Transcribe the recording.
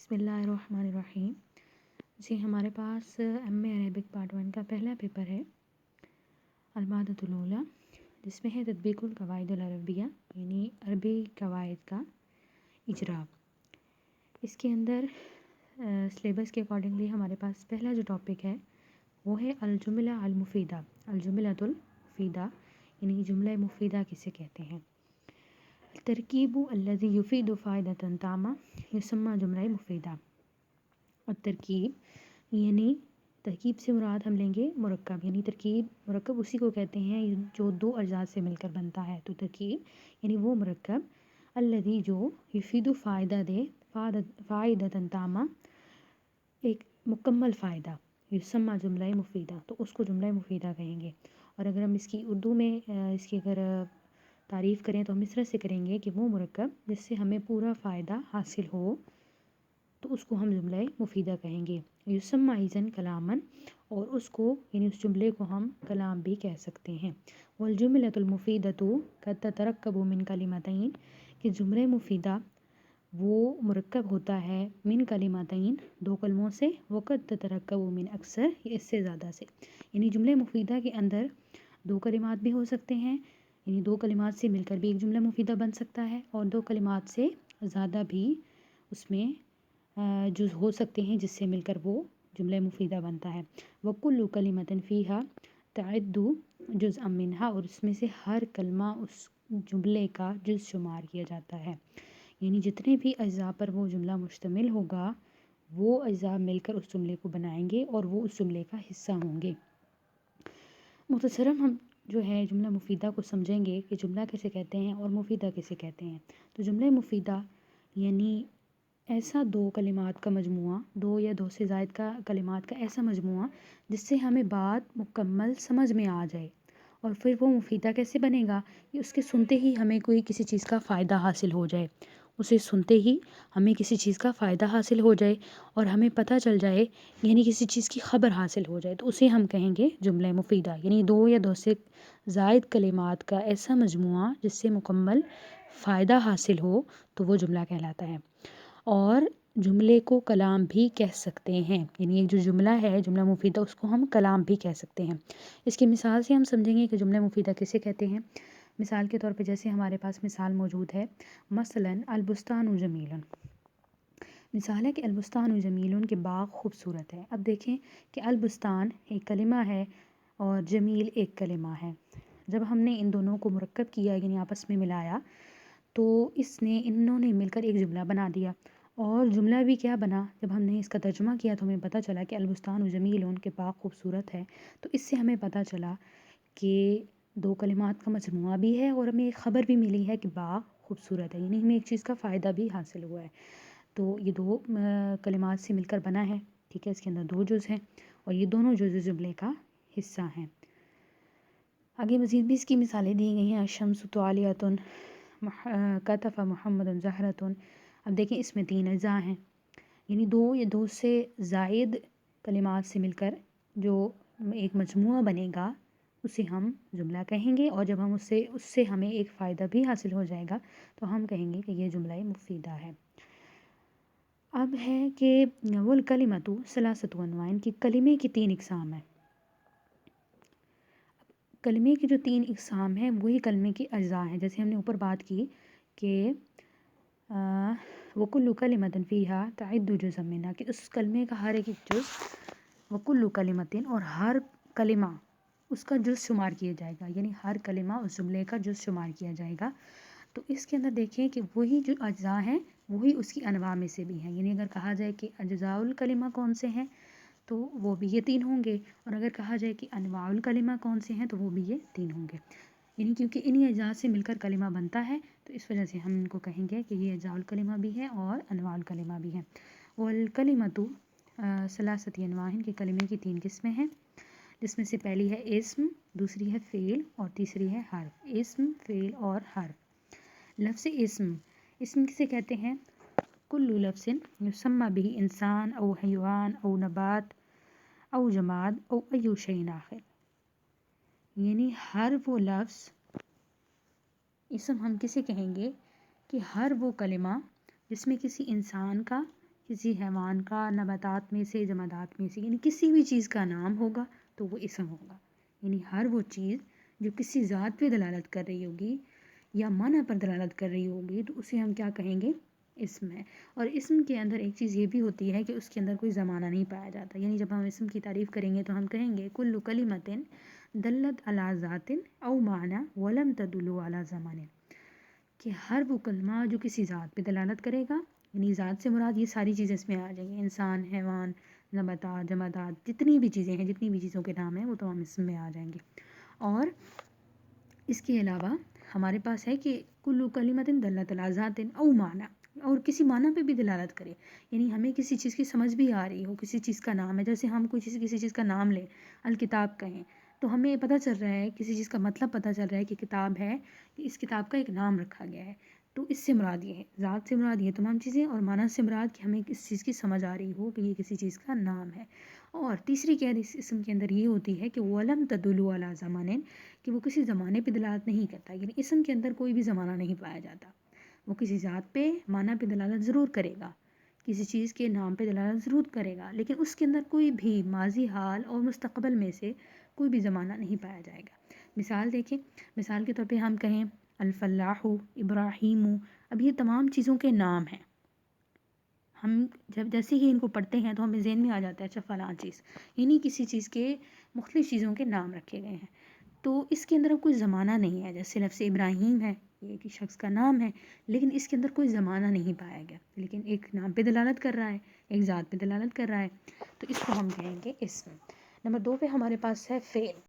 بسم اللہ الرحمن الرحیم۔ جی ہمارے پاس ایم اے عربک پارٹ 1 کا پہلا پیپر ہے المادۃ الاولیٰ، جس میں ہے تطبیق القواعد العربیہ، یعنی عربی قواعد کا اجرا۔ اس کے اندر سلیبس کے اکارڈنگلی ہمارے پاس پہلا جو ٹاپک ہے وہ ہے الجملہ المفیدہ، الجملۃ المفیدہ، یعنی جملہ مفیدہ کسے کہتے ہیں۔ ترکیب الذی یفید فائدۃ تامہ یسمى جملہ مفیدہ۔ اور ترکیب یعنی ترکیب سے مراد ہم لیں گے مرکب، یعنی مرکب اسی کو کہتے ہیں جو دو اجزاء سے مل کر بنتا ہے۔ تو ترکیب یعنی وہ مرکب الذی جو یفید فائدہ دے، فائدۃ تامہ ایک مکمل فائدہ، یسمى جملہ مفیدہ، تو اس کو جملہ مفیدہ کہیں گے۔ اور اگر ہم اس کی اردو میں اس کی اگر تعریف کریں تو ہم اس طرح سے کریں گے کہ وہ مرکب جس سے ہمیں پورا فائدہ حاصل ہو تو اس کو ہم جملہ مفیدہ کہیں گے۔ یسمى اذن کلاما، اور اس کو یعنی اس جملے کو ہم کلام بھی کہہ سکتے ہیں۔ والجملۃ المفیدۃ قد تترکب من کلمتین، کہ جملہ مفیدہ وہ مرکب ہوتا ہے من کلمتین دو کلموں سے، وقد تترکب من اکثر، یہ اس سے زیادہ سے، یعنی جملہ مفیدہ کے اندر دو کلمات بھی ہو سکتے ہیں، یعنی دو کلمات سے مل کر بھی ایک جملہ مفیدہ بن سکتا ہے، اور دو کلمات سے زیادہ بھی اس میں جز ہو سکتے ہیں جس سے مل کر وہ جملہ مفیدہ بنتا ہے۔ وَكُلُّ كَلِمَةٍ فِيهَا تَعِدُّ جُزْءًا مِنْهَا، اور اس میں سے ہر کلمہ اس جملے کا جز شمار کیا جاتا ہے، یعنی جتنے بھی اجزاء پر وہ جملہ مشتمل ہوگا وہ اجزاء مل کر اس جملے کو بنائیں گے اور وہ اس جملے کا حصہ ہوں گے۔ مختصراً ہم جو ہے جملہ مفیدہ کو سمجھیں گے کہ جملہ کیسے کہتے ہیں اور مفیدہ کیسے کہتے ہیں۔ تو جملہ مفیدہ یعنی ایسا دو کلمات کا مجموعہ، دو یا دو سے زائد کا کلمات کا ایسا مجموعہ جس سے ہمیں بات مکمل سمجھ میں آ جائے۔ اور پھر وہ مفیدہ کیسے بنے گا کہ اس کے سنتے ہی ہمیں کوئی کسی چیز کا فائدہ حاصل ہو جائے، اسے سنتے ہی ہمیں کسی چیز کا فائدہ حاصل ہو جائے اور ہمیں پتہ چل جائے، یعنی کسی چیز کی خبر حاصل ہو جائے، تو اسے ہم کہیں گے جملہ مفیدہ، یعنی دو یا دو سے زائد کلمات کا ایسا مجموعہ جس سے مکمل فائدہ حاصل ہو تو وہ جملہ کہلاتا ہے۔ اور جملے کو کلام بھی کہہ سکتے ہیں، یعنی ایک جو جملہ ہے جملہ مفیدہ اس کو ہم کلام بھی کہہ سکتے ہیں۔ اس کی مثال سے ہم سمجھیں گے کہ جملہ مفیدہ کسے کہتے ہیں۔ مثال کے طور پہ جیسے ہمارے پاس مثال موجود ہے، مثلاً البستان جمیل، مثال ہے کہ البستان جمیل کہ باغ خوبصورت ہے۔ اب دیکھیں کہ البستان ایک کلمہ ہے اور جمیل ایک کلمہ ہے۔ جب ہم نے ان دونوں کو مرکب کیا یعنی آپس میں ملایا تو انہوں نے مل کر ایک جملہ بنا دیا، اور جملہ بھی کیا بنا، جب ہم نے اس کا ترجمہ کیا تو ہمیں پتہ چلا کہ البستان جمیل کے باغ خوبصورت ہے۔ تو اس سے ہمیں پتہ چلا کہ دو کلمات کا مجموعہ بھی ہے اور ہمیں ایک خبر بھی ملی ہے کہ باغ خوبصورت ہے، یعنی ہمیں ایک چیز کا فائدہ بھی حاصل ہوا ہے۔ تو یہ دو کلمات سے مل کر بنا ہے، ٹھیک ہے، اس کے اندر دو جز ہیں اور یہ دونوں جز جملے کا حصہ ہیں۔ آگے مزید بھی اس کی مثالیں دی گئی ہیں، الشمس طالیۃ، کتف محمد زہرۃ۔ اب دیکھیں اس میں تین اجزاء ہیں، یعنی دو یا دو سے زائد کلمات سے مل کر جو ایک مجموعہ بنے گا اسے ہم جملہ کہیں گے، اور جب ہم اس سے ہمیں ایک فائدہ بھی حاصل ہو جائے گا تو ہم کہیں گے کہ یہ جملہ مفیدہ ہے۔ اب ہے کہ والکلمۃ ثلاثۃ انواع، کہ کلمے کی تین اقسام ہیں۔ کلمے کی جو تین اقسام ہیں وہی کلمے کی اجزاء ہیں، جیسے ہم نے اوپر بات کی کہ وَكُلُّ كَلِمَةٍ فِيهَا تَعِدُّ جُزْءًا مِنْهَا، کہ اس کلمے کا ہر ایک جز، وَكُلُّ كَلِمَةٍ، اور ہر کلمہ اس کا جز شمار کیا جائے گا، یعنی ہر کلمہ اس جملے کا جز شمار کیا جائے گا۔ تو اس کے اندر دیکھیں کہ وہی جو اجزاء ہیں وہی اس کی انواع میں سے بھی ہیں، یعنی اگر کہا جائے کہ اجزاء الکلمہ کون سے ہیں تو وہ بھی یہ تین ہوں گے، اور اگر کہا جائے کہ انواع الکلمہ کون سے ہیں تو وہ بھی یہ تین ہوں گے، یعنی کیونکہ انہی اجزاء سے مل کر کلمہ بنتا ہے تو اس وجہ سے ہم ان کو کہیں گے کہ یہ اجزاء الکلمہ بھی ہے اور انواع الکلمہ بھی ہے۔ والکلمۃ ثلاثۃ انواع، کہ کلمے کی تین قسمیں ہیں، جس میں سے پہلی ہے اسم، دوسری ہے فعل اور تیسری ہے حرف۔ اسم، فعل اور حرف۔ لفظ اسم کسے کہتے ہیں؟ کل لفظ یسمى به انسان او حیوان او نبات او جماد او ای شیء آخر، یعنی ہر وہ لفظ، اسم ہم کسے کہیں گے کہ ہر وہ کلمہ جس میں کسی انسان کا کسی حیوان کا، نباتات میں سے، جمادات میں سے، یعنی کسی بھی چیز کا نام ہوگا تو وہ اسم ہوگا. یعنی ہر وہ چیز جو کسی ذات پہ دلالت کر رہی ہوگی یا معنی پر دلالت کر رہی ہوگی تو اسے ہم کیا کہیں گے؟ اسم ہے. اور اسم کے اندر ایک چیز یہ بھی ہوتی ہے کہ اس کے اندر کوئی زمانہ نہیں پایا جاتا. یعنی جب ہم اسم کی تعریف کریں گے تو ہم کہیں گے کل کلمۃ دلت علی ذات او معنی ولم تدل علی زمان، کہ ہر وہ کلمہ جو کسی ذات پہ دلالت کرے گا، یعنی ذات سے مراد یہ ساری چیزیں اس میں آ جائیں گی، انسان، حیوان، نباتات، جمادات، جتنی بھی چیزیں ہیں، جتنی بھی چیزوں کے نام ہیں وہ تمام اسم میں آ جائیں گے. اور اس کے علاوہ ہمارے پاس ہے کہ کل کلمۃ دلت علی ذات او معنی، اور کسی معنی پہ بھی دلالت کرے. یعنی ہمیں کسی چیز کی سمجھ بھی آ رہی ہو، کسی چیز کا نام ہے، جیسے ہم کسی چیز کا نام لیں، الکتاب کہیں تو ہمیں پتہ چل رہا ہے، کسی چیز کا مطلب پتہ چل رہا ہے کہ کتاب ہے، کہ اس کتاب کا ایک نام رکھا گیا ہے. تو اس سے مراد یہ ہے، ذات سے مراد یہ تمام چیزیں، اور معنی سے مراد کہ ہمیں اس چیز کی سمجھ آ رہی ہو کہ یہ کسی چیز کا نام ہے. اور تیسری قید اس اسم کے اندر یہ ہوتی ہے کہ وَلَمْ تَدُلُّ عَلَىٰ زَمَانٍ، کہ وہ کسی زمانے پہ دلالت نہیں کرتا. یعنی اسم کے اندر کوئی بھی زمانہ نہیں پایا جاتا. وہ کسی ذات پہ، معنی پہ دلالت ضرور کرے گا، کسی چیز کے نام پہ دلالت ضرور کرے گا، لیکن اس کے اندر کوئی بھی ماضی، حال اور مستقبل میں سے کوئی بھی زمانہ نہیں پایا جائے گا. مثال دیکھیں، مثال کے طور پہ ہم کہیں الفلاح، ابراہیم، اب یہ تمام چیزوں کے نام ہیں. ہم جب جیسے ہی ان کو پڑھتے ہیں تو ہمیں ذہن میں آ جاتا ہے اچھا فلاں چیز، یعنی کسی چیز کے مختلف چیزوں کے نام رکھے گئے ہیں. تو اس کے اندر اب کوئی زمانہ نہیں ہے. جیسے لفظ ابراہیم ہے، یہ ایک شخص کا نام ہے، لیکن اس کے اندر کوئی زمانہ نہیں پایا گیا، لیکن ایک نام پہ دلالت کر رہا ہے، ایک ذات پہ دلالت کر رہا ہے، تو اس کو ہم کہیں گے اسم. نمبر 2 پہ ہمارے پاس ہے فعل.